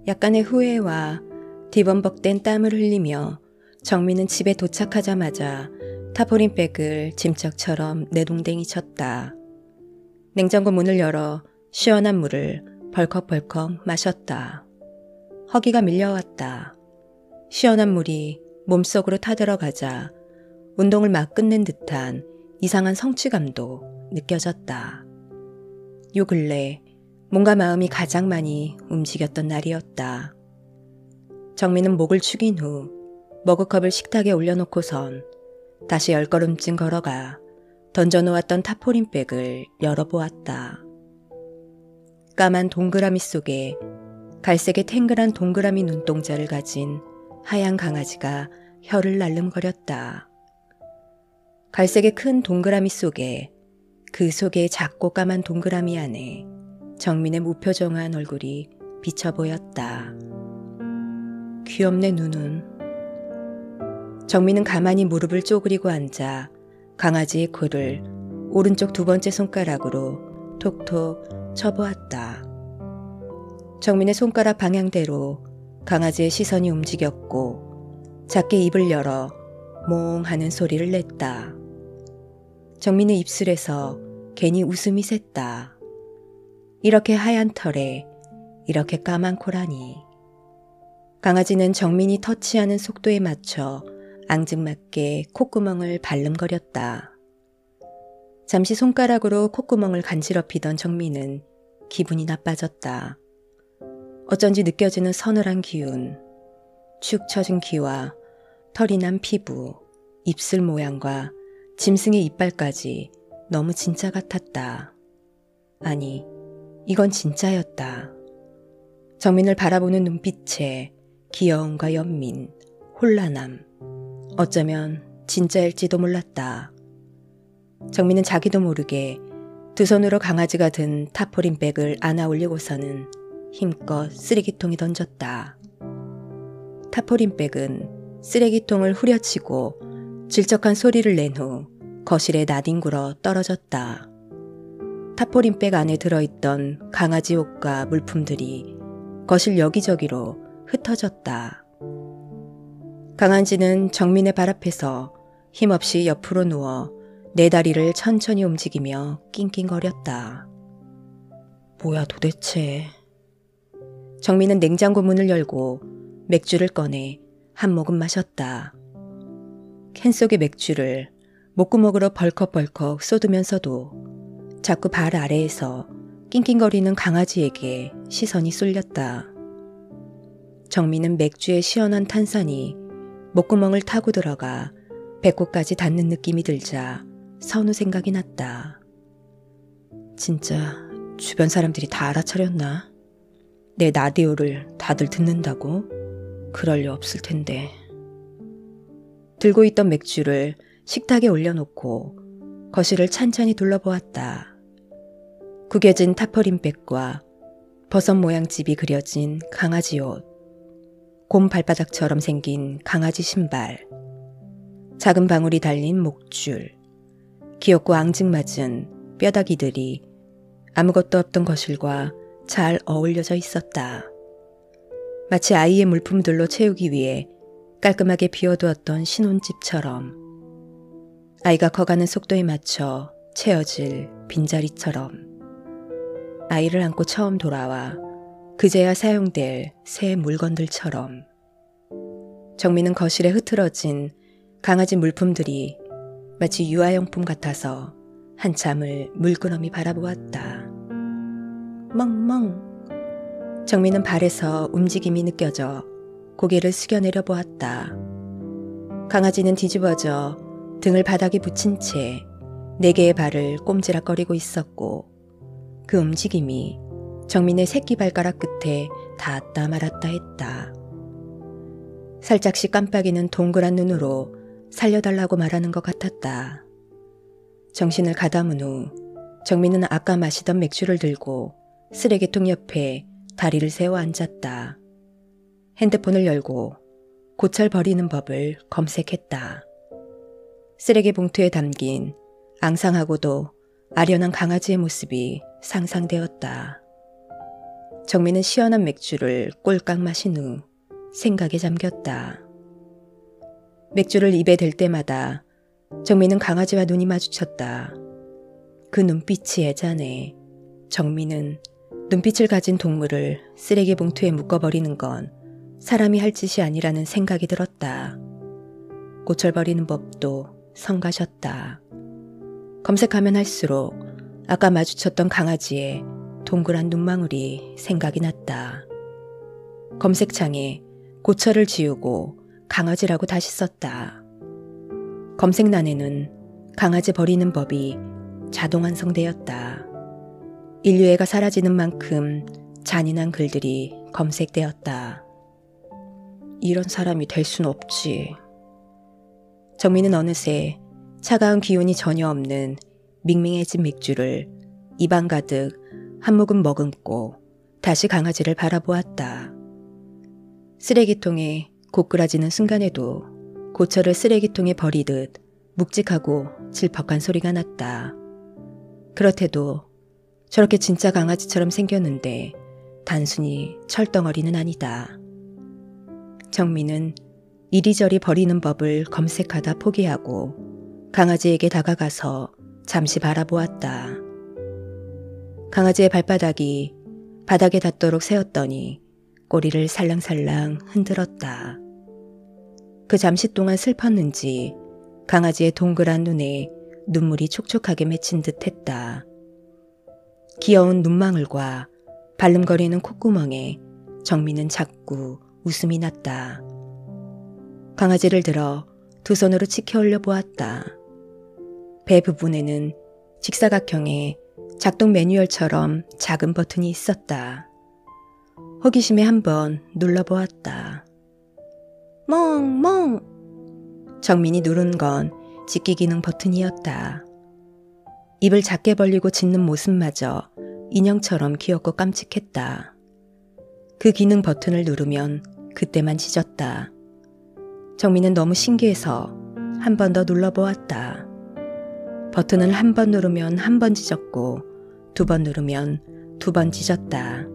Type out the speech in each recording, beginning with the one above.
약간의 후회와 뒤범벅된 땀을 흘리며 정민은 집에 도착하자마자 타포린백을 짐짝처럼 내동댕이 쳤다. 냉장고 문을 열어 시원한 물을 벌컥벌컥 마셨다. 허기가 밀려왔다. 시원한 물이 몸속으로 타들어가자 운동을 막 끝낸 듯한 이상한 성취감도 느껴졌다. 요 근래 몸과 마음이 가장 많이 움직였던 날이었다. 정민은 목을 축인 후 머그컵을 식탁에 올려놓고선 다시 10걸음쯤 걸어가 던져놓았던 타포린백을 열어보았다. 까만 동그라미 속에 갈색의 탱글한 동그라미 눈동자를 가진 하얀 강아지가 혀를 날름거렸다. 갈색의 큰 동그라미 속에 그 속에 작고 까만 동그라미 안에 정민의 무표정한 얼굴이 비쳐 보였다. 귀엽네 눈은. 정민은 가만히 무릎을 쪼그리고 앉아 강아지의 코를 오른쪽 두 번째 손가락으로 톡톡 쳐보았다. 정민의 손가락 방향대로 강아지의 시선이 움직였고 작게 입을 열어 몽 하는 소리를 냈다. 정민의 입술에서 괜히 웃음이 샜다. 이렇게 하얀 털에 이렇게 까만 코라니. 강아지는 정민이 터치하는 속도에 맞춰 앙증맞게 콧구멍을 발름거렸다. 잠시 손가락으로 콧구멍을 간지럽히던 정민은 기분이 나빠졌다. 어쩐지 느껴지는 서늘한 기운, 축 처진 귀와 털이 난 피부, 입술 모양과 짐승의 이빨까지 너무 진짜 같았다. 아니, 이건 진짜였다. 정민을 바라보는 눈빛에 귀여움과 연민, 혼란함, 어쩌면 진짜일지도 몰랐다. 정민은 자기도 모르게 두 손으로 강아지가 든 타포린백을 안아 올리고서는 힘껏 쓰레기통에 던졌다. 타포린백은 쓰레기통을 후려치고 질적한 소리를 낸 후 거실에 나뒹굴어 떨어졌다. 타포린백 안에 들어있던 강아지 옷과 물품들이 거실 여기저기로 흩어졌다. 강아지는 정민의 발 앞에서 힘없이 옆으로 누워 네 다리를 천천히 움직이며 낑낑거렸다. 뭐야 도대체. 정민은 냉장고 문을 열고 맥주를 꺼내 한 모금 마셨다. 캔 속의 맥주를 목구멍으로 벌컥벌컥 쏟으면서도 자꾸 발 아래에서 낑낑거리는 강아지에게 시선이 쏠렸다. 정민은 맥주의 시원한 탄산이 목구멍을 타고 들어가 배꼽까지 닿는 느낌이 들자 선우 생각이 났다. 진짜 주변 사람들이 다 알아차렸나? 내 라디오를 다들 듣는다고? 그럴 리 없을 텐데. 들고 있던 맥주를 식탁에 올려놓고 거실을 찬찬히 둘러보았다. 구겨진 타퍼린백과 버섯 모양집이 그려진 강아지 옷, 곰 발바닥처럼 생긴 강아지 신발, 작은 방울이 달린 목줄, 귀엽고 앙증맞은 뼈다귀들이 아무것도 없던 거실과 잘 어울려져 있었다. 마치 아이의 물품들로 채우기 위해 깔끔하게 비워두었던 신혼집처럼, 아이가 커가는 속도에 맞춰 채워질 빈자리처럼, 아이를 안고 처음 돌아와 그제야 사용될 새 물건들처럼. 정민은 거실에 흐트러진 강아지 물품들이 마치 유아용품 같아서 한참을 물끄러미 바라보았다. 멍멍. 정민은 발에서 움직임이 느껴져 고개를 숙여내려 보았다. 강아지는 뒤집어져 등을 바닥에 붙인 채 4개의 발을 꼼지락거리고 있었고, 그 움직임이 정민의 새끼 발가락 끝에 닿았다 말았다 했다. 살짝씩 깜빡이는 동그란 눈으로 살려달라고 말하는 것 같았다. 정신을 가다문 후 정민은 아까 마시던 맥주를 들고 쓰레기통 옆에 다리를 세워 앉았다. 핸드폰을 열고 고철 버리는 법을 검색했다. 쓰레기 봉투에 담긴 앙상하고도 아련한 강아지의 모습이 상상되었다. 정민은 시원한 맥주를 꼴깍 마신 후 생각에 잠겼다. 맥주를 입에 댈 때마다 정민은 강아지와 눈이 마주쳤다. 그 눈빛이 애잔해. 정민은 눈빛을 가진 동물을 쓰레기 봉투에 묶어버리는 건 사람이 할 짓이 아니라는 생각이 들었다. 꽃을 버리는 법도 성가셨다. 검색하면 할수록 아까 마주쳤던 강아지의 동그란 눈망울이 생각이 났다. 검색창에 고철을 지우고 강아지라고 다시 썼다. 검색란에는 강아지 버리는 법이 자동 완성되었다. 인류애가 사라지는 만큼 잔인한 글들이 검색되었다. 이런 사람이 될 순 없지. 정민은 어느새 차가운 기운이 전혀 없는 밍밍해진 맥주를 입안 가득 한 모금 머금고 다시 강아지를 바라보았다. 쓰레기통에 고꾸라지는 순간에도 고철을 쓰레기통에 버리듯 묵직하고 질퍽한 소리가 났다. 그렇대도 저렇게 진짜 강아지처럼 생겼는데 단순히 철덩어리는 아니다. 정민은 이리저리 버리는 법을 검색하다 포기하고 강아지에게 다가가서 잠시 바라보았다. 강아지의 발바닥이 바닥에 닿도록 세웠더니 꼬리를 살랑살랑 흔들었다. 그 잠시 동안 슬펐는지 강아지의 동그란 눈에 눈물이 촉촉하게 맺힌 듯 했다. 귀여운 눈망울과 발름거리는 콧구멍에 정민은 자꾸 웃음이 났다. 강아지를 들어 두 손으로 치켜 올려 보았다. 배 부분에는 직사각형의 작동 매뉴얼처럼 작은 버튼이 있었다. 호기심에 한번 눌러보았다. 멍멍! 정민이 누른 건 짖기 기능 버튼이었다. 입을 작게 벌리고 짖는 모습마저 인형처럼 귀엽고 깜찍했다. 그 기능 버튼을 누르면 그때만 짖었다. 정민은 너무 신기해서 한 번 더 눌러보았다. 버튼을 한 번 누르면 한 번 짖었고 두 번 누르면 두 번 짖었다.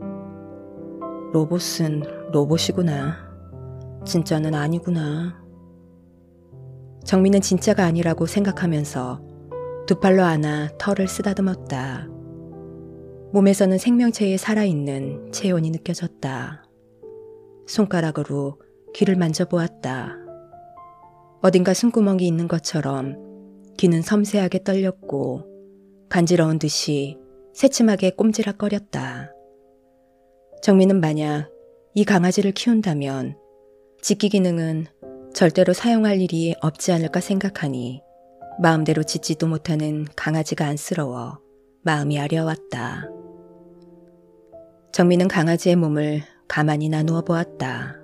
로봇은 로봇이구나. 진짜는 아니구나. 정민은 진짜가 아니라고 생각하면서 두 팔로 안아 털을 쓰다듬었다. 몸에서는 생명체에 살아있는 체온이 느껴졌다. 손가락으로 귀를 만져보았다. 어딘가 숨구멍이 있는 것처럼 귀는 섬세하게 떨렸고 간지러운 듯이 새침하게 꼼지락거렸다. 정민은 만약 이 강아지를 키운다면 짖기 기능은 절대로 사용할 일이 없지 않을까 생각하니 마음대로 짖지도 못하는 강아지가 안쓰러워 마음이 아려왔다. 정민은 강아지의 몸을 가만히 나누어 보았다.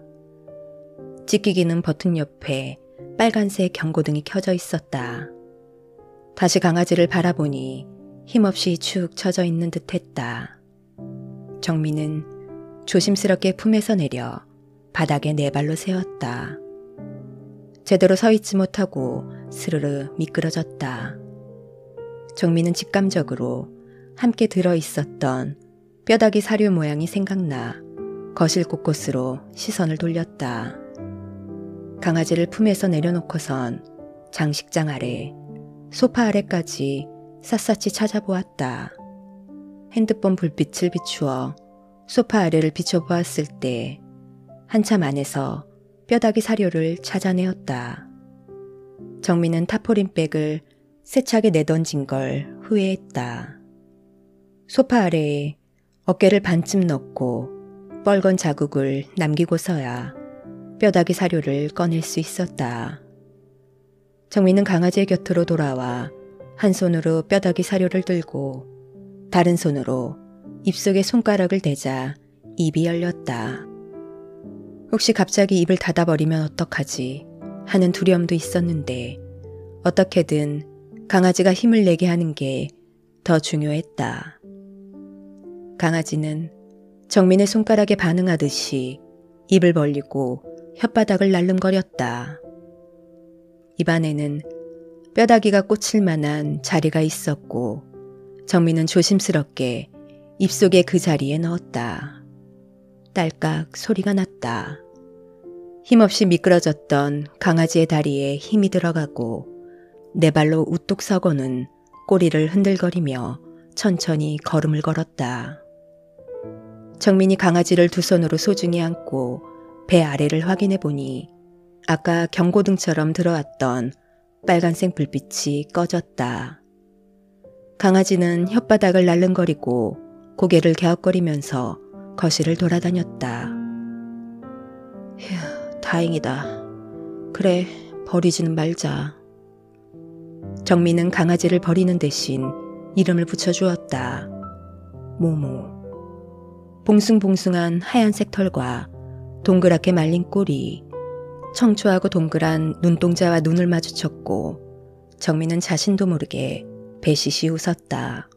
짖기 기능 버튼 옆에 빨간색 경고등이 켜져 있었다. 다시 강아지를 바라보니 힘없이 축 처져 있는 듯 했다. 정민은 조심스럽게 품에서 내려 바닥에 네 발로 세웠다. 제대로 서 있지 못하고 스르르 미끄러졌다. 정민은 직감적으로 함께 들어있었던 뼈다귀 사료 모양이 생각나 거실 곳곳으로 시선을 돌렸다. 강아지를 품에서 내려놓고선 장식장 아래, 소파 아래까지 샅샅이 찾아보았다. 핸드폰 불빛을 비추어 소파 아래를 비춰보았을 때 한참 안에서 뼈다귀 사료를 찾아내었다. 정민은 타포린백을 세차게 내던진 걸 후회했다. 소파 아래에 어깨를 반쯤 넣고 뻘건 자국을 남기고서야 뼈다귀 사료를 꺼낼 수 있었다. 정민은 강아지의 곁으로 돌아와 한 손으로 뼈다귀 사료를 들고 다른 손으로 입속에 손가락을 대자 입이 열렸다. 혹시 갑자기 입을 닫아버리면 어떡하지 하는 두려움도 있었는데 어떻게든 강아지가 힘을 내게 하는 게 더 중요했다. 강아지는 정민의 손가락에 반응하듯이 입을 벌리고 혓바닥을 날름거렸다. 입안에는 뼈다귀가 꽂힐 만한 자리가 있었고 정민은 조심스럽게 입속에 그 자리에 넣었다. 딸깍 소리가 났다. 힘없이 미끄러졌던 강아지의 다리에 힘이 들어가고 네 발로 우뚝 서고는 꼬리를 흔들거리며 천천히 걸음을 걸었다. 정민이 강아지를 두 손으로 소중히 안고 배 아래를 확인해 보니 아까 경고등처럼 들어왔던 빨간색 불빛이 꺼졌다. 강아지는 혓바닥을 날름거리고 고개를 갸웃거리면서 거실을 돌아다녔다. 휴, 다행이다. 그래, 버리지는 말자. 정민은 강아지를 버리는 대신 이름을 붙여주었다. 모모. 봉숭봉숭한 하얀색 털과 동그랗게 말린 꼬리, 청초하고 동그란 눈동자와 눈을 마주쳤고 정민은 자신도 모르게 배시시 웃었다.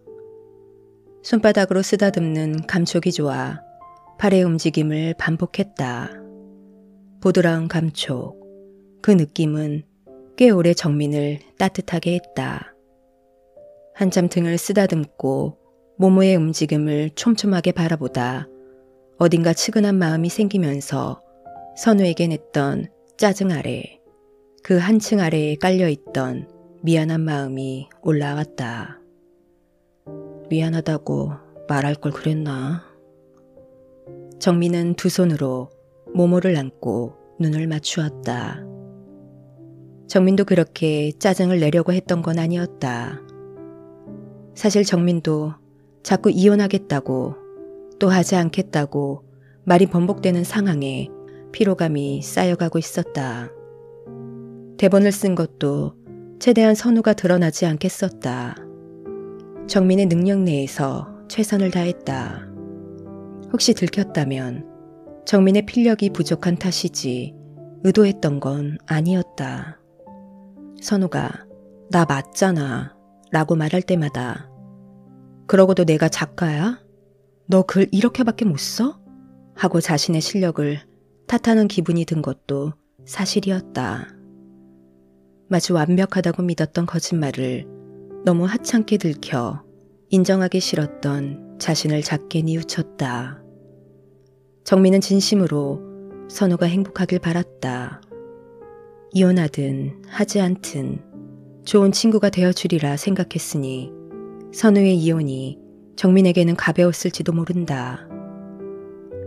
손바닥으로 쓰다듬는 감촉이 좋아 팔의 움직임을 반복했다. 보드라운 감촉, 그 느낌은 꽤 오래 정민을 따뜻하게 했다. 한참 등을 쓰다듬고 모모의 움직임을 촘촘하게 바라보다 어딘가 측은한 마음이 생기면서 선우에게 냈던 짜증 아래, 그 한층 아래에 깔려있던 미안한 마음이 올라왔다. 미안하다고 말할 걸 그랬나? 정민은 두 손으로 모모를 안고 눈을 맞추었다. 정민도 그렇게 짜증을 내려고 했던 건 아니었다. 사실 정민도 자꾸 이혼하겠다고 또 하지 않겠다고 말이 번복되는 상황에 피로감이 쌓여가고 있었다. 대본을 쓴 것도 최대한 선우가 드러나지 않겠었다. 정민의 능력 내에서 최선을 다했다. 혹시 들켰다면 정민의 필력이 부족한 탓이지 의도했던 건 아니었다. 선우가 나 맞잖아 라고 말할 때마다 그러고도 내가 작가야? 너 글 이렇게밖에 못 써? 하고 자신의 실력을 탓하는 기분이 든 것도 사실이었다. 마치 완벽하다고 믿었던 거짓말을 너무 하찮게 들켜 인정하기 싫었던 자신을 작게 뉘우쳤다. 정민은 진심으로 선우가 행복하길 바랐다. 이혼하든 하지 않든 좋은 친구가 되어주리라 생각했으니 선우의 이혼이 정민에게는 가벼웠을지도 모른다.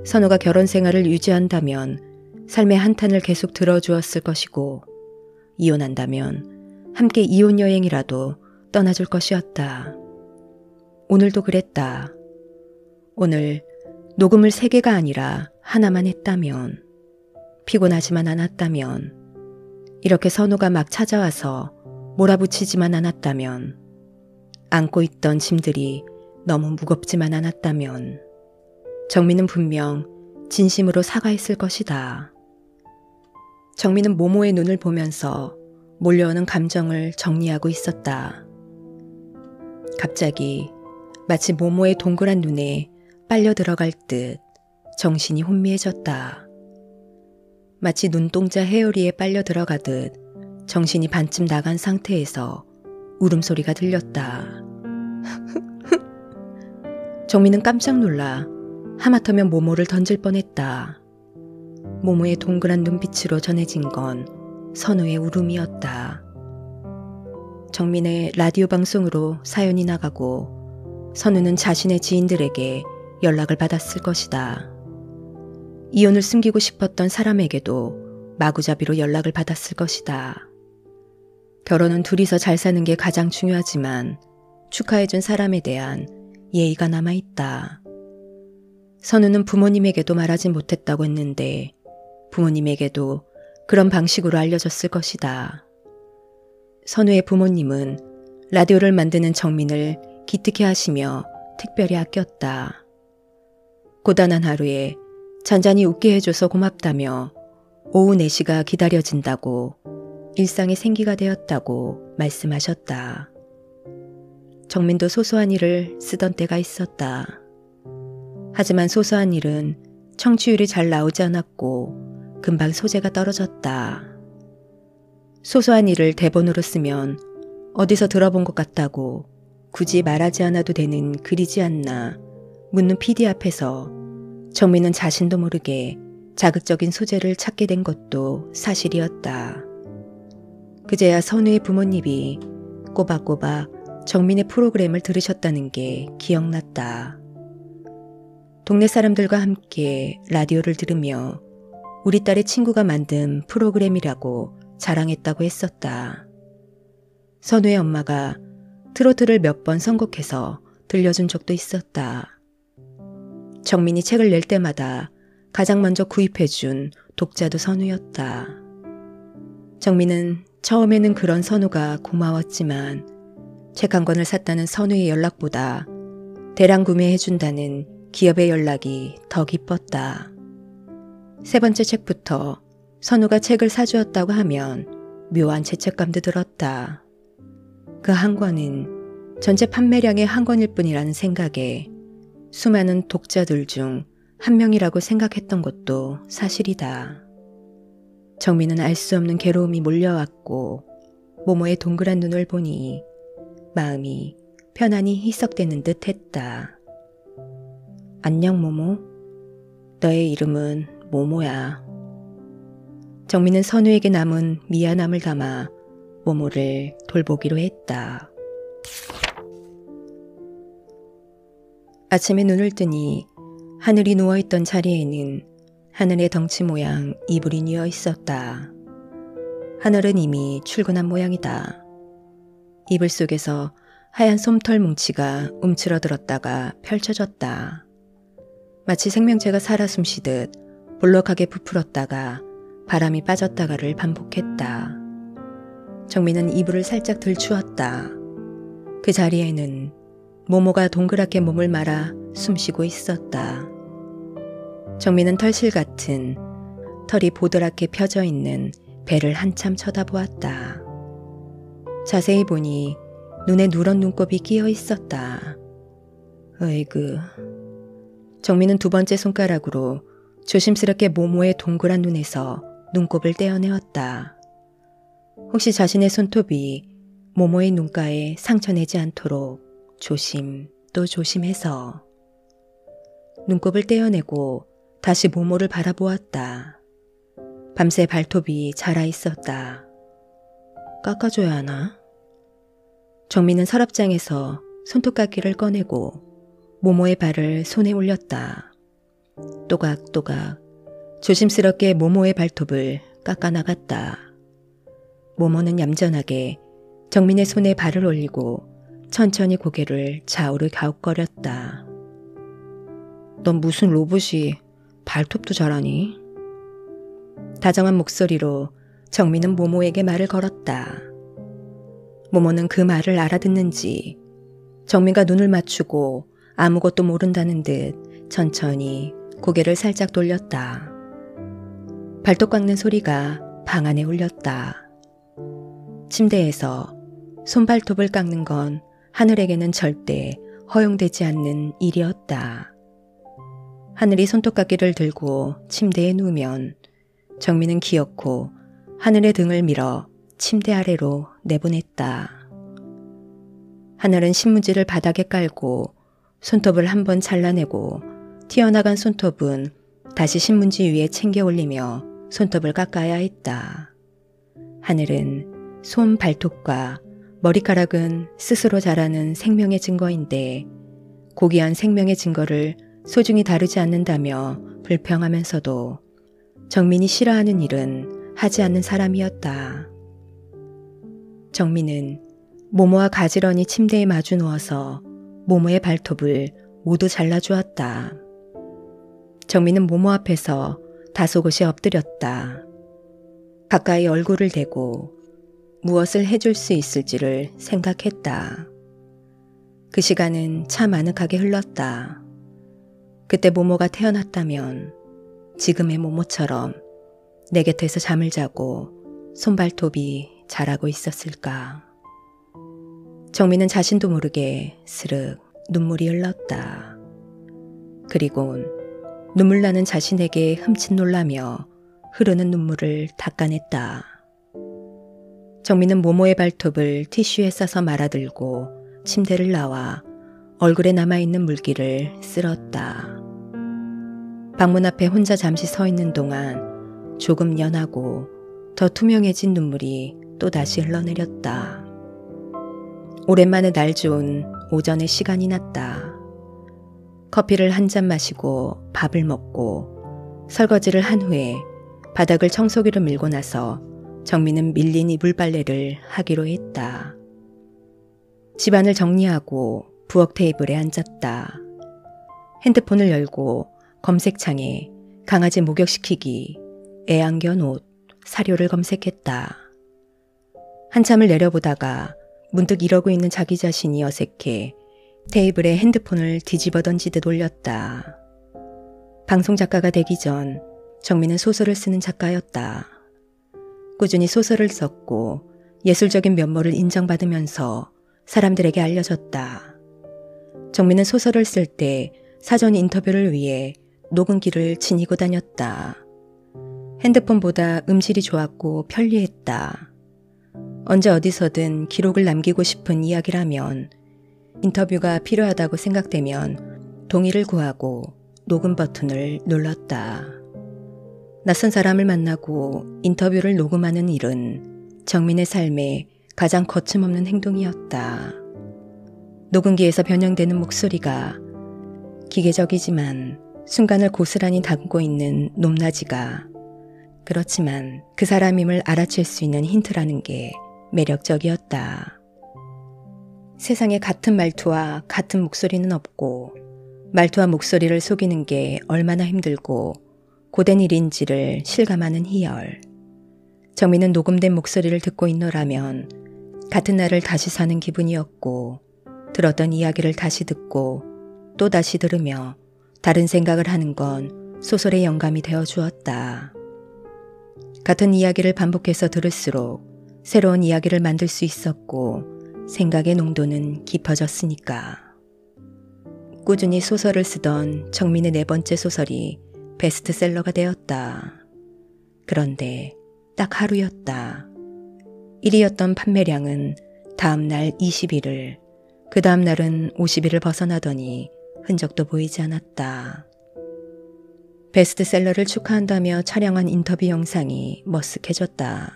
선우가 결혼 생활을 유지한다면 삶의 한탄을 계속 들어주었을 것이고 이혼한다면 함께 이혼 여행이라도 떠나줄 것이었다. 오늘도 그랬다. 오늘 녹음을 3개가 아니라 하나만 했다면, 피곤하지만 않았다면, 이렇게 선우가 막 찾아와서 몰아붙이지만 않았다면, 안고 있던 짐들이 너무 무겁지만 않았다면 정민은 분명 진심으로 사과했을 것이다. 정민은 모모의 눈을 보면서 몰려오는 감정을 정리하고 있었다. 갑자기 마치 모모의 동그란 눈에 빨려 들어갈 듯 정신이 혼미해졌다. 마치 눈동자 헤어리에 빨려 들어가듯 정신이 반쯤 나간 상태에서 울음소리가 들렸다. 정민은 깜짝 놀라 하마터면 모모를 던질 뻔했다. 모모의 동그란 눈빛으로 전해진 건 선우의 울음이었다. 정민의 라디오 방송으로 사연이 나가고 선우는 자신의 지인들에게 연락을 받았을 것이다. 이혼을 숨기고 싶었던 사람에게도 마구잡이로 연락을 받았을 것이다. 결혼은 둘이서 잘 사는 게 가장 중요하지만 축하해준 사람에 대한 예의가 남아있다. 선우는 부모님에게도 말하지 못했다고 했는데 부모님에게도 그런 방식으로 알려졌을 것이다. 선우의 부모님은 라디오를 만드는 정민을 기특해 하시며 특별히 아꼈다. 고단한 하루에 잔잔히 웃게 해줘서 고맙다며 오후 4시가 기다려진다고 일상의 생기가 되었다고 말씀하셨다. 정민도 소소한 일을 쓰던 때가 있었다. 하지만 소소한 일은 청취율이 잘 나오지 않았고 금방 소재가 떨어졌다. 소소한 일을 대본으로 쓰면 어디서 들어본 것 같다고 굳이 말하지 않아도 되는 글이지 않나 묻는 PD 앞에서 정민은 자신도 모르게 자극적인 소재를 찾게 된 것도 사실이었다. 그제야 선우의 부모님이 꼬박꼬박 정민의 프로그램을 들으셨다는 게 기억났다. 동네 사람들과 함께 라디오를 들으며 우리 딸의 친구가 만든 프로그램이라고 자랑했다고 했었다. 선우의 엄마가 트로트를 몇 번 선곡해서 들려준 적도 있었다. 정민이 책을 낼 때마다 가장 먼저 구입해준 독자도 선우였다. 정민은 처음에는 그런 선우가 고마웠지만 책 한 권을 샀다는 선우의 연락보다 대량 구매해준다는 기업의 연락이 더 기뻤다. 세 번째 책부터 선우가 책을 사주었다고 하면 묘한 죄책감도 들었다. 그 한 권은 전체 판매량의 한 권일 뿐이라는 생각에 수많은 독자들 중 한 명이라고 생각했던 것도 사실이다. 정민은 알 수 없는 괴로움이 몰려왔고 모모의 동그란 눈을 보니 마음이 편안히 희석되는 듯 했다. 안녕 모모. 너의 이름은 모모야. 정민은 선우에게 남은 미안함을 담아 모모를 돌보기로 했다. 아침에 눈을 뜨니 하늘이 누워있던 자리에는 하늘의 덩치 모양 이불이 뉘어 있었다. 하늘은 이미 출근한 모양이다. 이불 속에서 하얀 솜털 뭉치가 움츠러들었다가 펼쳐졌다. 마치 생명체가 살아 숨쉬듯 볼록하게 부풀었다가 바람이 빠졌다가를 반복했다. 정민은 이불을 살짝 들추었다. 그 자리에는 모모가 동그랗게 몸을 말아 숨쉬고 있었다. 정민은 털실 같은 털이 보드랗게 펴져 있는 배를 한참 쳐다보았다. 자세히 보니 눈에 누런 눈곱이 끼어 있었다. 으이그. 정민은 두 번째 손가락으로 조심스럽게 모모의 동그란 눈에서 눈곱을 떼어내었다. 혹시 자신의 손톱이 모모의 눈가에 상처내지 않도록 조심 또 조심해서. 눈곱을 떼어내고 다시 모모를 바라보았다. 밤새 발톱이 자라 있었다. 깎아줘야 하나? 정민은 서랍장에서 손톱깎이를 꺼내고 모모의 발을 손에 올렸다. 또각또각 조심스럽게 모모의 발톱을 깎아 나갔다. 모모는 얌전하게 정민의 손에 발을 올리고 천천히 고개를 좌우로 갸웃거렸다. 넌 무슨 로봇이 발톱도 잘하니? 다정한 목소리로 정민은 모모에게 말을 걸었다. 모모는 그 말을 알아듣는지 정민과 눈을 맞추고 아무것도 모른다는 듯 천천히 고개를 살짝 돌렸다. 발톱 깎는 소리가 방 안에 울렸다. 침대에서 손발톱을 깎는 건 하늘에게는 절대 허용되지 않는 일이었다. 하늘이 손톱깎이를 들고 침대에 누우면 정민은 기어코 하늘의 등을 밀어 침대 아래로 내보냈다. 하늘은 신문지를 바닥에 깔고 손톱을 한번 잘라내고 튀어나간 손톱은 다시 신문지 위에 챙겨 올리며 손톱을 깎아야 했다. 하늘은 손, 발톱과 머리카락은 스스로 자라는 생명의 증거인데 고귀한 생명의 증거를 소중히 다루지 않는다며 불평하면서도 정민이 싫어하는 일은 하지 않는 사람이었다. 정민은 모모와 가지런히 침대에 마주 누워서 모모의 발톱을 모두 잘라주었다. 정민은 모모 앞에서 다소곳이 엎드렸다. 가까이 얼굴을 대고 무엇을 해줄 수 있을지를 생각했다. 그 시간은 참 아늑하게 흘렀다. 그때 모모가 태어났다면 지금의 모모처럼 내 곁에서 잠을 자고 손발톱이 자라고 있었을까. 정민은 자신도 모르게 스르륵 눈물이 흘렀다. 그리곤 눈물 나는 자신에게 흠칫 놀라며 흐르는 눈물을 닦아냈다. 정민은 모모의 발톱을 티슈에 싸서 말아들고 침대를 나와 얼굴에 남아있는 물기를 쓸었다. 방문 앞에 혼자 잠시 서 있는 동안 조금 연하고 더 투명해진 눈물이 또다시 흘러내렸다. 오랜만에 날 좋은 오전의 시간이 났다. 커피를 한 잔 마시고 밥을 먹고 설거지를 한 후에 바닥을 청소기로 밀고 나서 정민은 밀린 이불 빨래를 하기로 했다. 집안을 정리하고 부엌 테이블에 앉았다. 핸드폰을 열고 검색창에 강아지 목욕시키기, 애완견 옷, 사료를 검색했다. 한참을 내려보다가 문득 이러고 있는 자기 자신이 어색해 테이블에 핸드폰을 뒤집어 던지듯 올렸다. 방송작가가 되기 전 정민은 소설을 쓰는 작가였다. 꾸준히 소설을 썼고 예술적인 면모를 인정받으면서 사람들에게 알려졌다. 정민은 소설을 쓸 때 사전 인터뷰를 위해 녹음기를 지니고 다녔다. 핸드폰보다 음질이 좋았고 편리했다. 언제 어디서든 기록을 남기고 싶은 이야기라면 인터뷰가 필요하다고 생각되면 동의를 구하고 녹음 버튼을 눌렀다. 낯선 사람을 만나고 인터뷰를 녹음하는 일은 정민의 삶에 가장 거침없는 행동이었다. 녹음기에서 변형되는 목소리가 기계적이지만 순간을 고스란히 담고 있는 높낮이가 그렇지만 그 사람임을 알아챌 수 있는 힌트라는 게 매력적이었다. 세상에 같은 말투와 같은 목소리는 없고 말투와 목소리를 속이는 게 얼마나 힘들고 고된 일인지를 실감하는 희열. 정민은 녹음된 목소리를 듣고 있노라면 같은 날을 다시 사는 기분이었고 들었던 이야기를 다시 듣고 또 다시 들으며 다른 생각을 하는 건 소설의 영감이 되어 주었다. 같은 이야기를 반복해서 들을수록 새로운 이야기를 만들 수 있었고 생각의 농도는 깊어졌으니까. 꾸준히 소설을 쓰던 정민의 네 번째 소설이 베스트셀러가 되었다. 그런데 딱 하루였다. 1위였던 판매량은 다음 날 20위를, 그 다음 날은 50위를 벗어나더니 흔적도 보이지 않았다. 베스트셀러를 축하한다며 촬영한 인터뷰 영상이 머쓱해졌다.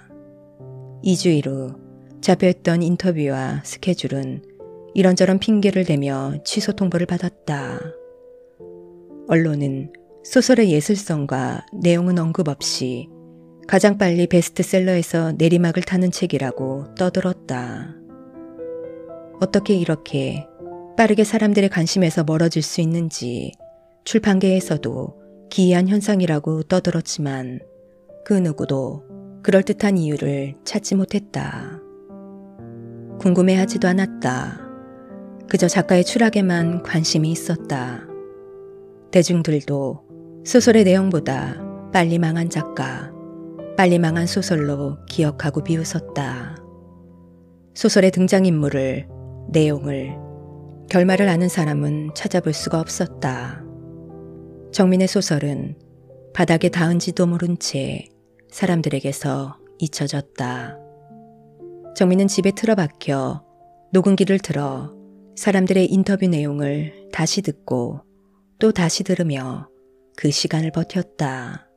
2주일 후 잡혀있던 인터뷰와 스케줄은 이런저런 핑계를 대며 취소 통보를 받았다. 언론은 소설의 예술성과 내용은 언급 없이 가장 빨리 베스트셀러에서 내리막을 타는 책이라고 떠들었다. 어떻게 이렇게 빠르게 사람들의 관심에서 멀어질 수 있는지 출판계에서도 기이한 현상이라고 떠들었지만 그 누구도 그럴듯한 이유를 찾지 못했다. 궁금해하지도 않았다. 그저 작가의 추락에만 관심이 있었다. 대중들도 소설의 내용보다 빨리 망한 작가, 빨리 망한 소설로 기억하고 비웃었다. 소설의 등장인물을, 내용을, 결말을 아는 사람은 찾아볼 수가 없었다. 정민의 소설은 바닥에 닿은지도 모른 채 사람들에게서 잊혀졌다. 정민은 집에 틀어박혀 녹음기를 틀어 사람들의 인터뷰 내용을 다시 듣고 또 다시 들으며 그 시간을 버텼다.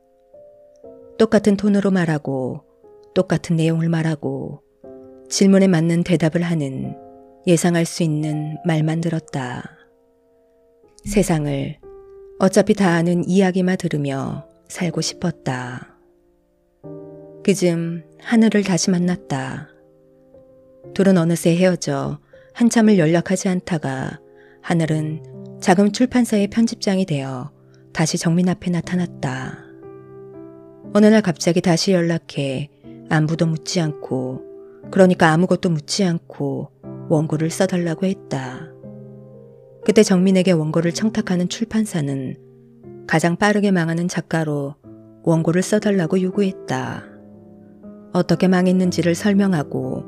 똑같은 톤으로 말하고 똑같은 내용을 말하고 질문에 맞는 대답을 하는 예상할 수 있는 말만 들었다. 세상을 어차피 다 아는 이야기만 들으며 살고 싶었다. 그즘 하늘을 다시 만났다. 둘은 어느새 헤어져 한참을 연락하지 않다가 하늘은 작은 출판사의 편집장이 되어 다시 정민 앞에 나타났다. 어느 날 갑자기 다시 연락해 안부도 묻지 않고 그러니까 아무것도 묻지 않고 원고를 써달라고 했다. 그때 정민에게 원고를 청탁하는 출판사는 가장 빠르게 망하는 작가로 원고를 써달라고 요구했다. 어떻게 망했는지를 설명하고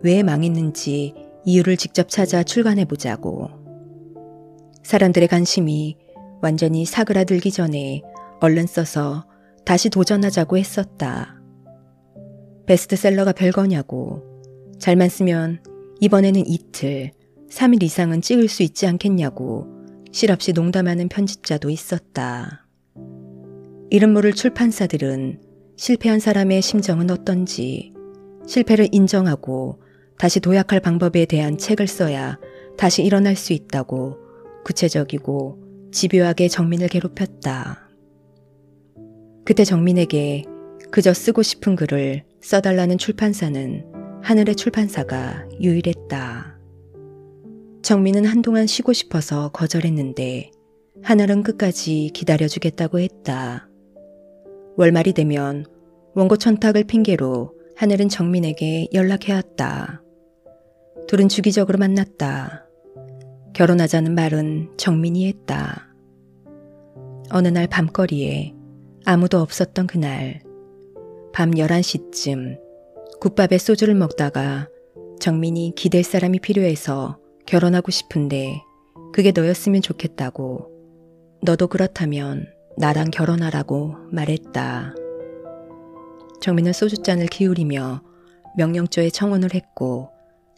왜 망했는지 이유를 직접 찾아 출간해보자고. 사람들의 관심이 완전히 사그라들기 전에 얼른 써서 다시 도전하자고 했었다. 베스트셀러가 별거냐고. 잘만 쓰면 이번에는 이틀, 3일 이상은 찍을 수 있지 않겠냐고 실없이 농담하는 편집자도 있었다. 이름 모를 출판사들은 실패한 사람의 심정은 어떤지, 실패를 인정하고 다시 도약할 방법에 대한 책을 써야 다시 일어날 수 있다고 구체적이고 집요하게 정민을 괴롭혔다. 그때 정민에게 그저 쓰고 싶은 글을 써달라는 출판사는 하늘의 출판사가 유일했다. 정민은 한동안 쉬고 싶어서 거절했는데 하늘은 끝까지 기다려주겠다고 했다. 월말이 되면 원고 청탁을 핑계로 하늘은 정민에게 연락해왔다. 둘은 주기적으로 만났다. 결혼하자는 말은 정민이 했다. 어느 날 밤거리에 아무도 없었던 그날, 밤 11시쯤 국밥에 소주를 먹다가 정민이 기댈 사람이 필요해서 결혼하고 싶은데 그게 너였으면 좋겠다고, 너도 그렇다면 나랑 결혼하라고 말했다. 정민은 소주잔을 기울이며 명령조에 청혼을 했고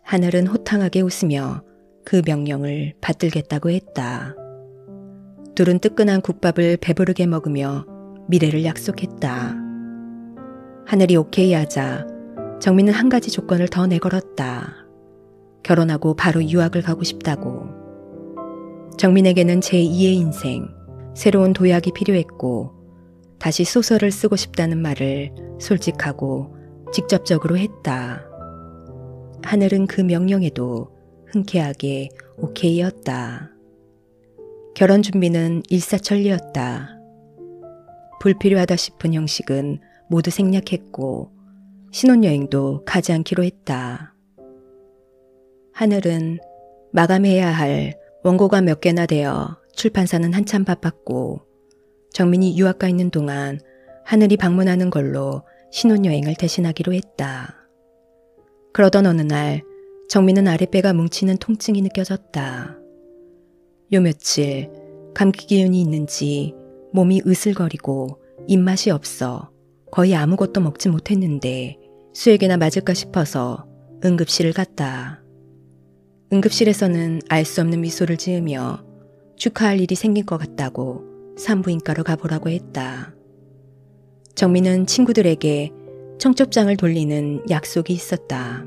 하늘은 호탕하게 웃으며 그 명령을 받들겠다고 했다. 둘은 뜨끈한 국밥을 배부르게 먹으며 미래를 약속했다. 하늘이 오케이 하자 정민은 한 가지 조건을 더 내걸었다. 결혼하고 바로 유학을 가고 싶다고. 정민에게는 제2의 인생, 새로운 도약이 필요했고 다시 소설을 쓰고 싶다는 말을 솔직하고 직접적으로 했다. 하늘은 그 명령에도 흔쾌하게 오케이였다. 결혼 준비는 일사천리였다. 불필요하다 싶은 형식은 모두 생략했고 신혼여행도 가지 않기로 했다. 하늘은 마감해야 할 원고가 몇 개나 되어 출판사는 한참 바빴고 정민이 유학 가 있는 동안 하늘이 방문하는 걸로 신혼여행을 대신하기로 했다. 그러던 어느 날 정민은 아랫배가 뭉치는 통증이 느껴졌다. 요 며칠 감기 기운이 있는지 몸이 으슬거리고 입맛이 없어 거의 아무것도 먹지 못했는데 수액이나 맞을까 싶어서 응급실을 갔다. 응급실에서는 알 수 없는 미소를 지으며 축하할 일이 생긴 것 같다고 산부인과로 가보라고 했다. 정민은 친구들에게 청첩장을 돌리는 약속이 있었다.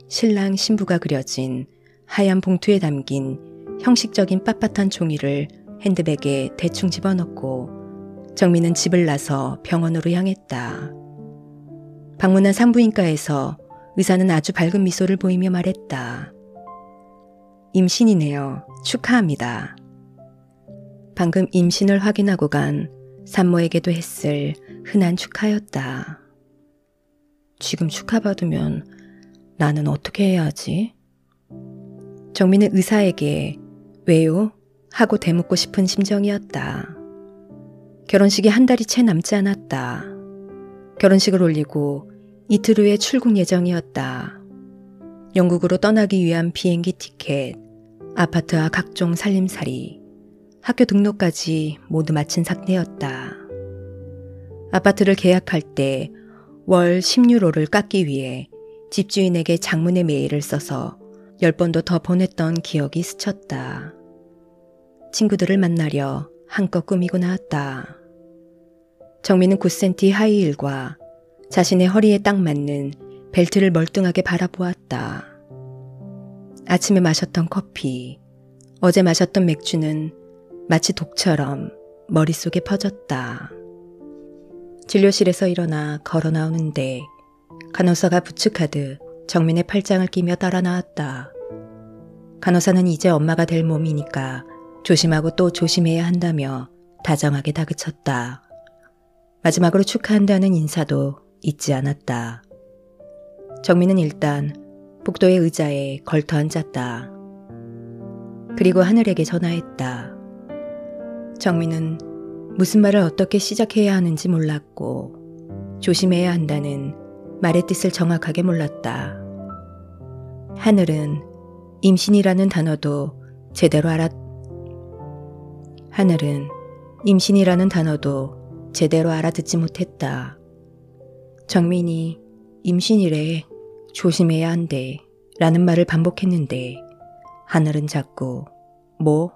신랑 신부가 그려진 하얀 봉투에 담긴 형식적인 빳빳한 종이를 핸드백에 대충 집어넣고 정민은 집을 나서 병원으로 향했다. 방문한 산부인과에서 의사는 아주 밝은 미소를 보이며 말했다. 임신이네요. 축하합니다. 방금 임신을 확인하고 간 산모에게도 했을 흔한 축하였다. 지금 축하받으면 나는 어떻게 해야 하지? 정민은 의사에게 왜요? 하고 대묻고 싶은 심정이었다. 결혼식이 한 달이 채 남지 않았다. 결혼식을 올리고 이틀 후에 출국 예정이었다. 영국으로 떠나기 위한 비행기 티켓, 아파트와 각종 살림살이, 학교 등록까지 모두 마친 상태였다. 아파트를 계약할 때 월 10유로를 깎기 위해 집주인에게 장문의 메일을 써서 10번도 더 보냈던 기억이 스쳤다. 친구들을 만나려 한껏 꾸미고 나왔다. 정민은 9cm 하이힐과 자신의 허리에 딱 맞는 벨트를 멀뚱하게 바라보았다. 아침에 마셨던 커피, 어제 마셨던 맥주는 마치 독처럼 머릿속에 퍼졌다. 진료실에서 일어나 걸어 나오는데 간호사가 부축하듯 정민의 팔짱을 끼며 따라 나왔다. 간호사는 이제 엄마가 될 몸이니까 조심하고 또 조심해야 한다며 다정하게 다그쳤다. 마지막으로 축하한다는 인사도 잊지 않았다. 정민은 일단 복도의 의자에 걸터 앉았다. 그리고 하늘에게 전화했다. 정민은 무슨 말을 어떻게 시작해야 하는지 몰랐고 조심해야 한다는 말의 뜻을 정확하게 몰랐다. 하늘은 임신이라는 단어도 제대로 알아듣지 못했다. 정민이 임신이래, 조심해야 한대 라는 말을 반복했는데 하늘은 자꾸 뭐?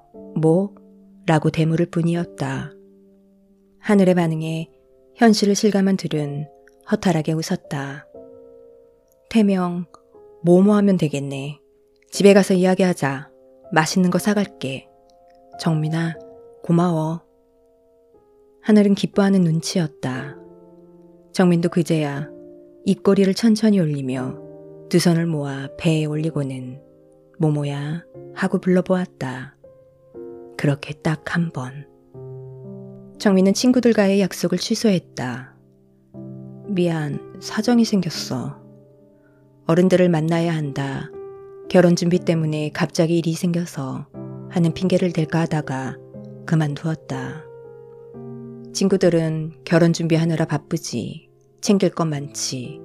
라고 대물을 뿐이었다. 하늘의 반응에 현실을 실감한 둘은 허탈하게 웃었다. 태명, 뭐뭐 하면 되겠네. 집에 가서 이야기하자. 맛있는 거 사갈게. 정민아, 고마워. 하늘은 기뻐하는 눈치였다. 정민도 그제야 입꼬리를 천천히 올리며 두 손을 모아 배에 올리고는 모모야 하고 불러보았다. 그렇게 딱 한 번. 정민은 친구들과의 약속을 취소했다. 미안, 사정이 생겼어. 어른들을 만나야 한다. 결혼 준비 때문에 갑자기 일이 생겨서 하는 핑계를 댈까 하다가 그만두었다. 친구들은 결혼 준비하느라 바쁘지, 챙길 것 많지,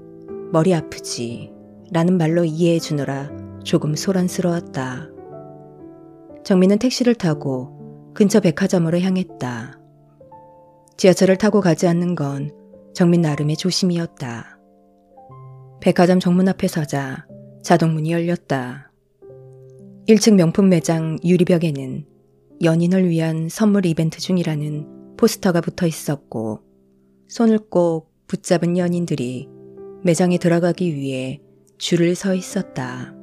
머리 아프지 라는 말로 이해해 주느라 조금 소란스러웠다. 정민은 택시를 타고 근처 백화점으로 향했다. 지하철을 타고 가지 않는 건 정민 나름의 조심이었다. 백화점 정문 앞에 서자 자동문이 열렸다. 1층 명품 매장 유리벽에는 연인을 위한 선물 이벤트 중이라는 포스터가 붙어 있었고 손을 꼭 붙잡은 연인들이 매장에 들어가기 위해 줄을 서 있었다.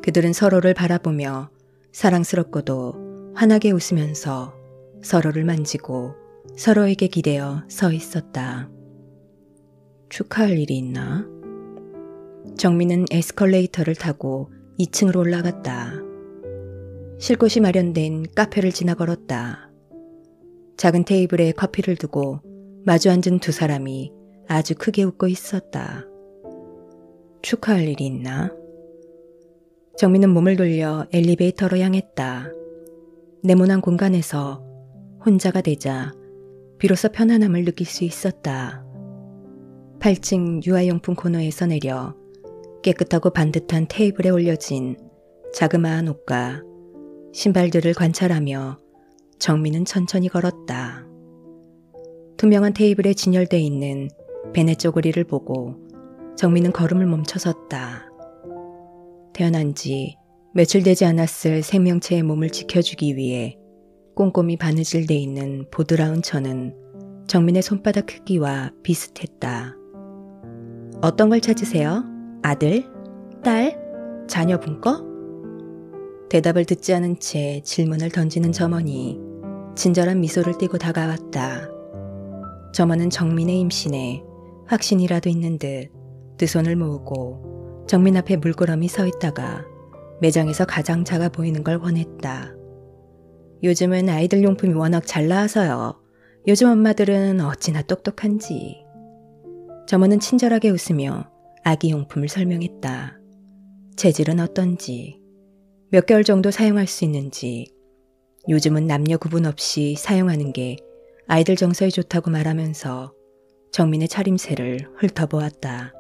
그들은 서로를 바라보며 사랑스럽고도 환하게 웃으면서 서로를 만지고 서로에게 기대어 서 있었다. 축하할 일이 있나? 정민은 에스컬레이터를 타고 2층으로 올라갔다. 쉴 곳이 마련된 카페를 지나 걸었다. 작은 테이블에 커피를 두고 마주 앉은 두 사람이 아주 크게 웃고 있었다. 축하할 일이 있나? 정민은 몸을 돌려 엘리베이터로 향했다. 네모난 공간에서 혼자가 되자 비로소 편안함을 느낄 수 있었다. 8층 유아용품 코너에서 내려 깨끗하고 반듯한 테이블에 올려진 자그마한 옷과 신발들을 관찰하며 정민은 천천히 걸었다. 투명한 테이블에 진열되어 있는 베네 쪼그리를 보고 정민은 걸음을 멈춰섰다. 태어난 지 며칠 되지 않았을 생명체의 몸을 지켜주기 위해 꼼꼼히 바느질돼 있는 보드라운 천은 정민의 손바닥 크기와 비슷했다. 어떤 걸 찾으세요? 아들? 딸? 자녀분 거? 대답을 듣지 않은 채 질문을 던지는 점원이 친절한 미소를 띠고 다가왔다. 점원은 정민의 임신에 확신이라도 있는 듯 두 손을 모으고 정민 앞에 물끄러미 서 있다가 매장에서 가장 작아 보이는 걸 원했다. 요즘은 아이들 용품이 워낙 잘 나와서요. 요즘 엄마들은 어찌나 똑똑한지. 점원은 친절하게 웃으며 아기 용품을 설명했다. 재질은 어떤지, 몇 개월 정도 사용할 수 있는지, 요즘은 남녀 구분 없이 사용하는 게 아이들 정서에 좋다고 말하면서 정민의 차림새를 훑어보았다.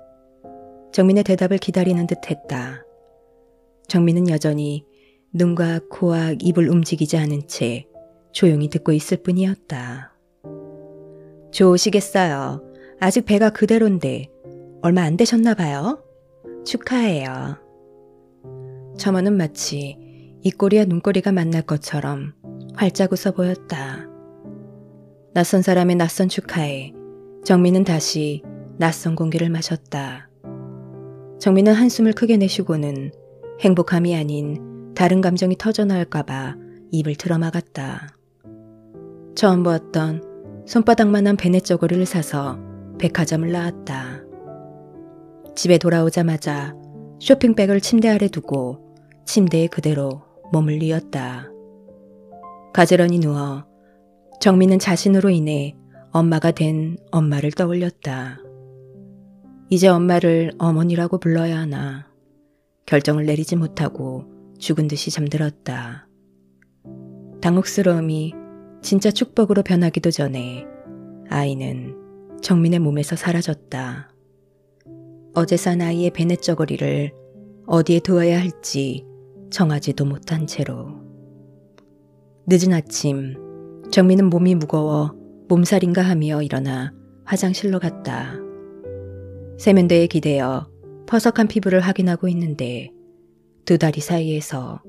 정민의 대답을 기다리는 듯 했다. 정민은 여전히 눈과 코와 입을 움직이지 않은 채 조용히 듣고 있을 뿐이었다. 좋으시겠어요. 아직 배가 그대로인데 얼마 안 되셨나 봐요. 축하해요. 점원은 마치 입꼬리와 눈꼬리가 만날 것처럼 활짝 웃어 보였다. 낯선 사람의 낯선 축하에 정민은 다시 낯선 공기를 마셨다. 정민은 한숨을 크게 내쉬고는 행복함이 아닌 다른 감정이 터져나올까봐 입을 틀어막았다. 처음 보았던 손바닥만한 베네 쪼그리를 사서 백화점을 나왔다. 집에 돌아오자마자 쇼핑백을 침대 아래 두고 침대에 그대로 몸을 뉘었다. 가지런히 누워 정민은 자신으로 인해 엄마가 된 엄마를 떠올렸다. 이제 엄마를 어머니라고 불러야 하나. 결정을 내리지 못하고 죽은 듯이 잠들었다. 당혹스러움이 진짜 축복으로 변하기도 전에 아이는 정민의 몸에서 사라졌다. 어제 산 아이의 베네 쪼그리를 어디에 두어야 할지 정하지도 못한 채로. 늦은 아침 정민은 몸이 무거워 몸살인가 하며 일어나 화장실로 갔다. 세면대에 기대어 퍼석한 피부를 확인하고 있는데 두 다리 사이에서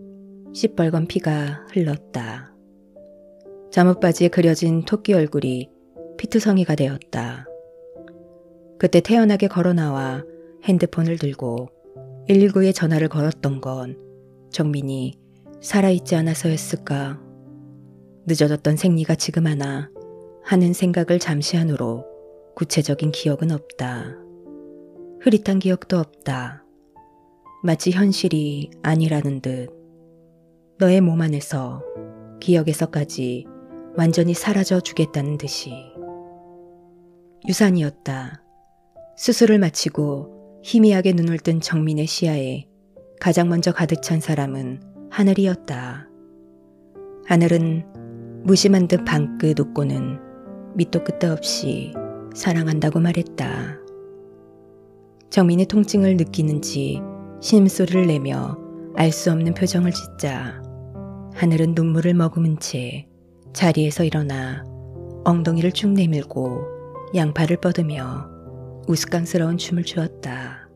시뻘건 피가 흘렀다. 잠옷바지에 그려진 토끼 얼굴이 피투성이가 되었다. 그때 태연하게 걸어나와 핸드폰을 들고 119에 전화를 걸었던 건 정민이 살아있지 않아서였을까. 늦어졌던 생리가 지금 하나 하는 생각을 잠시 한으로 구체적인 기억은 없다. 흐릿한 기억도 없다. 마치 현실이 아니라는 듯 너의 몸 안에서 기억에서까지 완전히 사라져 주겠다는 듯이. 유산이었다. 수술을 마치고 희미하게 눈을 뜬 정민의 시야에 가장 먼저 가득 찬 사람은 하늘이었다. 하늘은 무심한 듯 방긋 웃고는 밑도 끝도 없이 사랑한다고 말했다. 정민의 통증을 느끼는지 신음소리를 내며 알 수 없는 표정을 짓자 하늘은 눈물을 머금은 채 자리에서 일어나 엉덩이를 쭉 내밀고 양팔을 뻗으며 우스꽝스러운 춤을 추었다.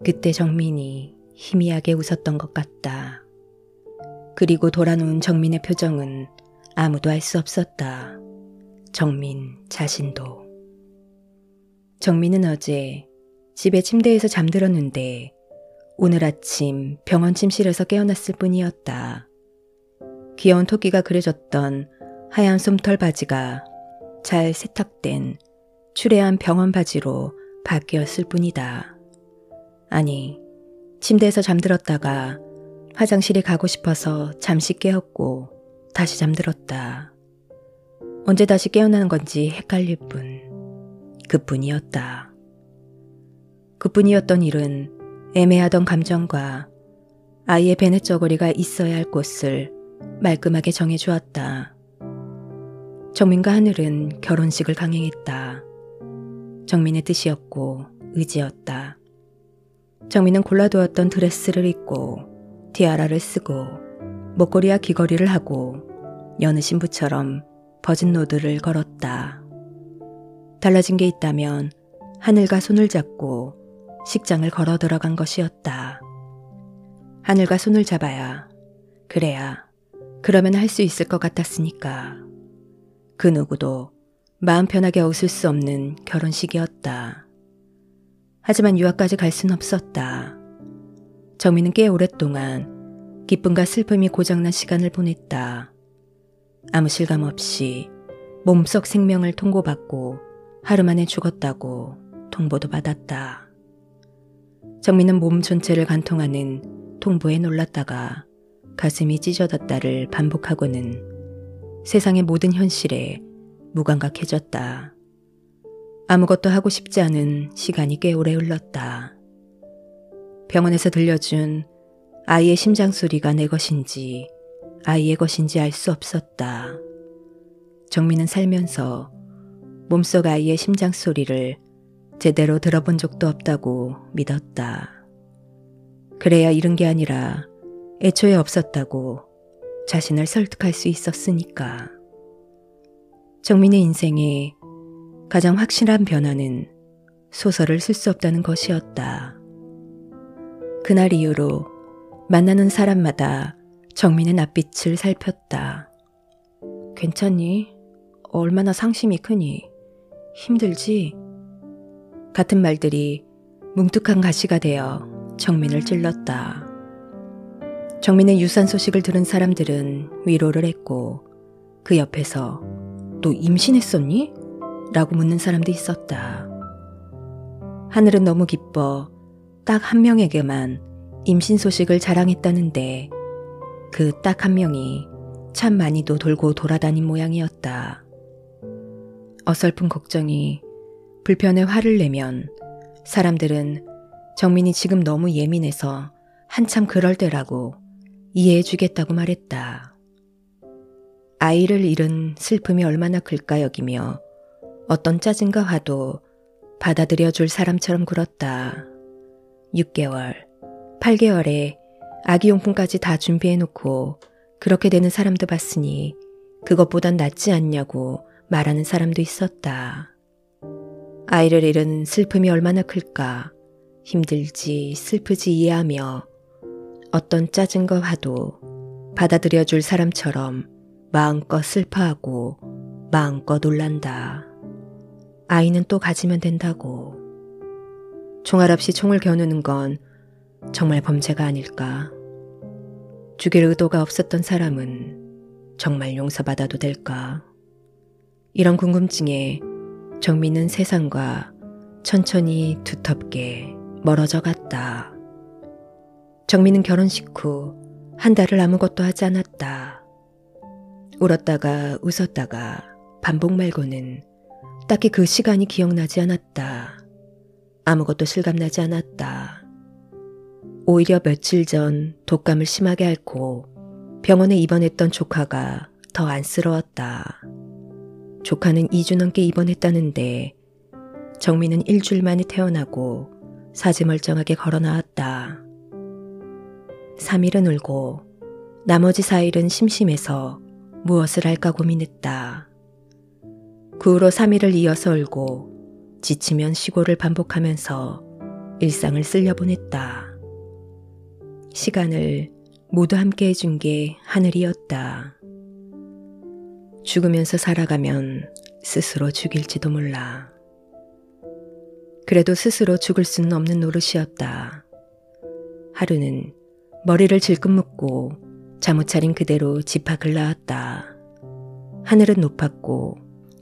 그때 정민이 희미하게 웃었던 것 같다. 그리고 돌아누운 정민의 표정은 아무도 알 수 없었다. 정민 자신도. 정민은 어제 집에 침대에서 잠들었는데 오늘 아침 병원 침실에서 깨어났을 뿐이었다. 귀여운 토끼가 그려졌던 하얀 솜털 바지가 잘 세탁된 추레한 병원 바지로 바뀌었을 뿐이다. 아니, 침대에서 잠들었다가 화장실에 가고 싶어서 잠시 깨었고 다시 잠들었다. 언제 다시 깨어나는 건지 헷갈릴 뿐. 그뿐이었다. 그뿐이었던 일은 애매하던 감정과 아이의 베넷저고리가 있어야 할 곳을 말끔하게 정해주었다. 정민과 하늘은 결혼식을 강행했다. 정민의 뜻이었고 의지였다. 정민은 골라두었던 드레스를 입고 티아라를 쓰고 목걸이와 귀걸이를 하고 여느 신부처럼 버진 로드를 걸었다. 달라진 게 있다면 하늘과 손을 잡고 식장을 걸어 들어간 것이었다. 하늘과 손을 잡아야, 그래야, 그러면 할 수 있을 것 같았으니까. 그 누구도 마음 편하게 웃을 수 없는 결혼식이었다. 하지만 유학까지 갈 순 없었다. 정민은 꽤 오랫동안 기쁨과 슬픔이 고장난 시간을 보냈다. 아무 실감 없이 몸속 생명을 통보받고 하루 만에 죽었다고 통보도 받았다. 정민은 몸 전체를 관통하는 통보에 놀랐다가 가슴이 찢어졌다를 반복하고는 세상의 모든 현실에 무감각해졌다. 아무것도 하고 싶지 않은 시간이 꽤 오래 흘렀다. 병원에서 들려준 아이의 심장 소리가 내 것인지 아이의 것인지 알 수 없었다. 정민은 살면서 몸속 아이의 심장 소리를 제대로 들어본 적도 없다고 믿었다. 그래야 잃은 게 아니라 애초에 없었다고 자신을 설득할 수 있었으니까. 정민의 인생에 가장 확실한 변화는 소설을 쓸 수 없다는 것이었다. 그날 이후로 만나는 사람마다 정민의 낯빛을 살폈다. 괜찮니? 얼마나 상심이 크니? 힘들지? 같은 말들이 뭉툭한 가시가 되어 정민을 찔렀다. 정민의 유산 소식을 들은 사람들은 위로를 했고 그 옆에서 너 임신했었니? 라고 묻는 사람도 있었다. 하늘은 너무 기뻐 딱 한 명에게만 임신 소식을 자랑했다는데 그 딱 한 명이 참 많이도 돌고 돌아다닌 모양이었다. 어설픈 걱정이 불편에 화를 내면 사람들은 정민이 지금 너무 예민해서 한참 그럴 때라고 이해해주겠다고 말했다. 아이를 잃은 슬픔이 얼마나 클까 여기며 어떤 짜증과 화도 받아들여줄 사람처럼 굴었다. 6개월, 8개월에 아기용품까지 다 준비해놓고 그렇게 되는 사람도 봤으니 그것보단 낫지 않냐고 말하는 사람도 있었다. 아이를 잃은 슬픔이 얼마나 클까 힘들지 슬프지 이해하며 어떤 짜증과 화도 받아들여줄 사람처럼 마음껏 슬퍼하고 마음껏 놀란다. 아이는 또 가지면 된다고. 총알 없이 총을 겨누는 건 정말 범죄가 아닐까? 죽일 의도가 없었던 사람은 정말 용서받아도 될까? 이런 궁금증에 정민은 세상과 천천히 두텁게 멀어져 갔다. 정민은 결혼식 후 한 달을 아무것도 하지 않았다. 울었다가 웃었다가 반복 말고는 딱히 그 시간이 기억나지 않았다. 아무것도 실감나지 않았다. 오히려 며칠 전 독감을 심하게 앓고 병원에 입원했던 조카가 더 안쓰러웠다. 조카는 2주 넘게 입원했다는데 정민은 일주일 만에 태어나고 사지 멀쩡하게 걸어 나왔다. 3일은 울고 나머지 4일은 심심해서 무엇을 할까 고민했다. 그 후로 3일을 이어서 울고 지치면 시고를 반복하면서 일상을 쓸려보냈다. 시간을 모두 함께 해준 게 하늘이었다. 죽으면서 살아가면 스스로 죽일지도 몰라. 그래도 스스로 죽을 수는 없는 노릇이었다. 하루는 머리를 질끈 묶고 잠옷 차린 그대로 집 밖을 나왔다. 하늘은 높았고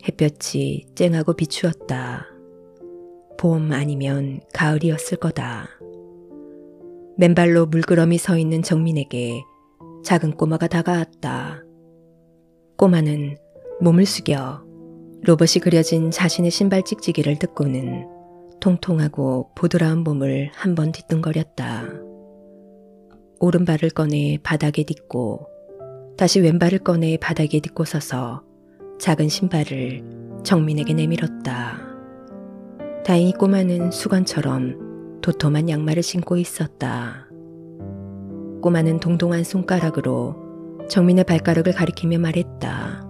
햇볕이 쨍하고 비추었다. 봄 아니면 가을이었을 거다. 맨발로 물끄러미 서 있는 정민에게 작은 꼬마가 다가왔다. 꼬마는 몸을 숙여 로봇이 그려진 자신의 신발 찍찍이를 듣고는 통통하고 보드라운 몸을 한번 뒤뚱거렸다. 오른발을 꺼내 바닥에 딛고 다시 왼발을 꺼내 바닥에 딛고 서서 작은 신발을 정민에게 내밀었다. 다행히 꼬마는 수건처럼 도톰한 양말을 신고 있었다. 꼬마는 동동한 손가락으로 정민의 발가락을 가리키며 말했다.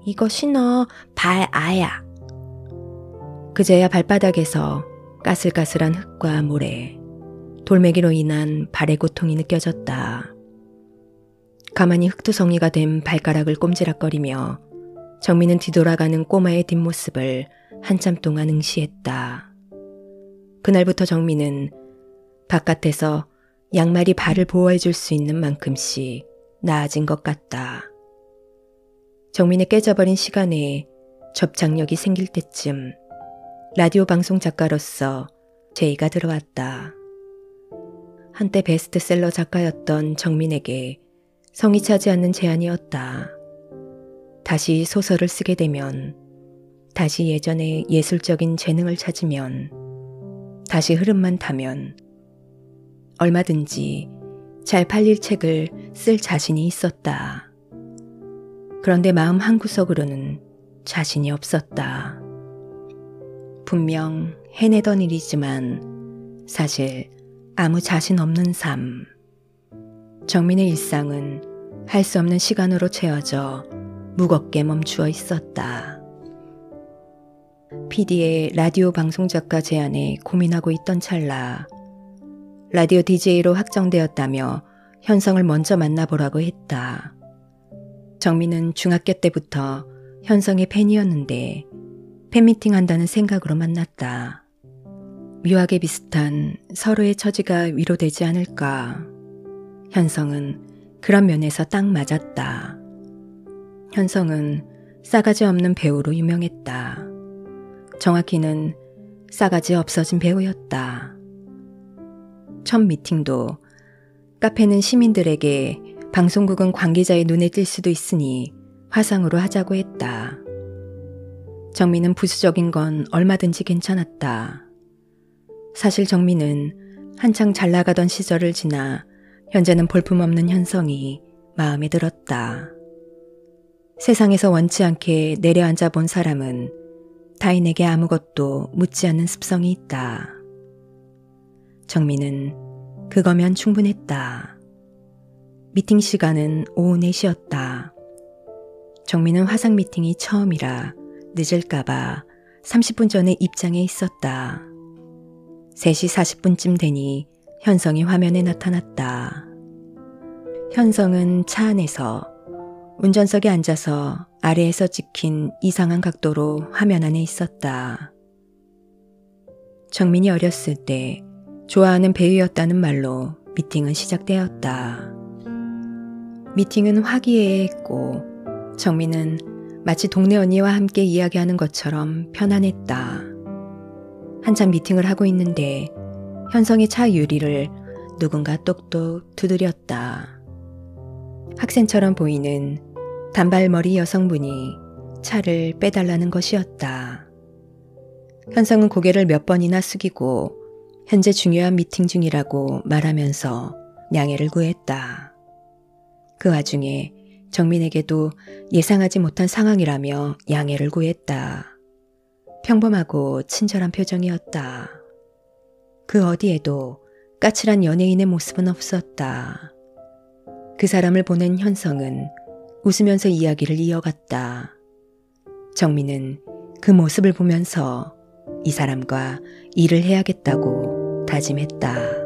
이거 신어, 발 아야. 그제야 발바닥에서 까슬까슬한 흙과 모래, 돌멩이로 인한 발의 고통이 느껴졌다. 가만히 흙투성이가 된 발가락을 꼼지락거리며 정민은 뒤돌아가는 꼬마의 뒷모습을 한참 동안 응시했다. 그날부터 정민은 바깥에서 양말이 발을 보호해 줄 수 있는 만큼씩 나아진 것 같다. 정민의 깨져버린 시간에 접착력이 생길 때쯤 라디오 방송 작가로서 제의가 들어왔다. 한때 베스트셀러 작가였던 정민에게 성이 차지 않는 제안이었다. 다시 소설을 쓰게 되면, 다시 예전의 예술적인 재능을 찾으면, 다시 흐름만 타면 얼마든지 잘 팔릴 책을 쓸 자신이 있었다. 그런데 마음 한구석으로는 자신이 없었다. 분명 해내던 일이지만 사실 아무 자신 없는 삶. 정민의 일상은 할 수 없는 시간으로 채워져 무겁게 멈추어 있었다. PD의 라디오 방송작가 제안에 고민하고 있던 찰나 라디오 DJ로 확정되었다며 현성을 먼저 만나보라고 했다. 정민은 중학교 때부터 현성의 팬이었는데 팬미팅 한다는 생각으로 만났다. 묘하게 비슷한 서로의 처지가 위로되지 않을까. 현성은 그런 면에서 딱 맞았다. 현성은 싸가지 없는 배우로 유명했다. 정확히는 싸가지 없어진 배우였다. 첫 미팅도 카페는 시민들에게, 방송국은 관계자의 눈에 띌 수도 있으니 화상으로 하자고 했다. 정민은 부수적인 건 얼마든지 괜찮았다. 사실 정민은 한창 잘 나가던 시절을 지나 현재는 볼품없는 현성이 마음에 들었다. 세상에서 원치 않게 내려앉아 본 사람은 타인에게 아무것도 묻지 않는 습성이 있다. 정민은 그거면 충분했다. 미팅 시간은 오후 4시였다. 정민은 화상 미팅이 처음이라 늦을까봐 30분 전에 입장해 있었다. 3시 40분쯤 되니 현성이 화면에 나타났다. 현성은 차 안에서 운전석에 앉아서 아래에서 찍힌 이상한 각도로 화면 안에 있었다. 정민이 어렸을 때 좋아하는 배우였다는 말로 미팅은 시작되었다. 미팅은 화기애애했고 정민은 마치 동네 언니와 함께 이야기하는 것처럼 편안했다. 한참 미팅을 하고 있는데 현성의 차 유리를 누군가 똑똑 두드렸다. 학생처럼 보이는 단발머리 여성분이 차를 빼달라는 것이었다. 현성은 고개를 몇 번이나 숙이고 현재 중요한 미팅 중이라고 말하면서 양해를 구했다. 그 와중에 정민에게도 예상하지 못한 상황이라며 양해를 구했다. 평범하고 친절한 표정이었다. 그 어디에도 까칠한 연예인의 모습은 없었다. 그 사람을 보낸 현성은 웃으면서 이야기를 이어갔다. 정민은 그 모습을 보면서 이 사람과 일을 해야겠다고 다짐했다.